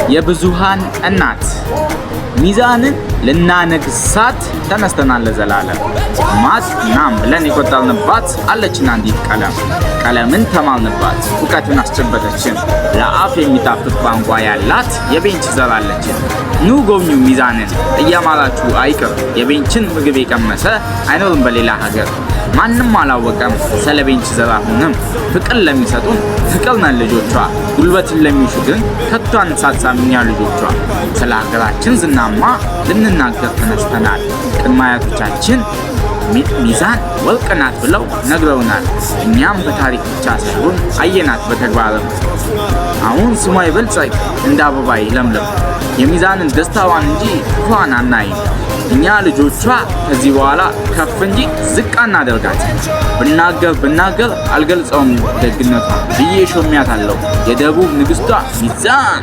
የብዙሃን እናት ሚዛንን ልናነግሳት ተነስተናል ለዘላለም። ማት ናም ብለን የቆጠርንባት አለችን አንዲት ቀለምን ተማልንባት እውቀትን አስጨበጠችን። ለአፍ የሚጣፍጥ ቋንቋ ያላት የቤንች ዘር አለችን። ኑ ጎብኙ ሚዛንን እያማራችሁ አይቅር። የቤንችን ምግብ የቀመሰ አይኖርም በሌላ ሀገር። ማንም አላወቀም ስለ ቤንች ዘር አሁንም። ፍቅር ለሚሰጡን ፍቅር ነን ልጆቿ። ጉልበትን ለሚሹ ግን ከቶ አንሳሳም እኛ ልጆቿ። ስለ ሀገራችን ዝናማ ልንናገር ተነስተናል። ቅድመ አያቶቻችን ሚዛን ወርቅ ናት ብለው ነግረውናል። እኛም በታሪክ ብቻ ሳይሆን አየናት በተግባርም። አሁን ስሟ ይበልጸግ እንደ አበባ ይለምልም። የሚዛንን ደስታዋን እንጂ ክፏን አናይም። እኛ ልጆቿ ከዚህ በኋላ ከፍ እንጂ ዝቅ አናደርጋት። ብናገር አልገልጸውም ደግነቷ ብዬ ሾሚያታለሁ። የደቡብ ንግሥቷ ሚዛን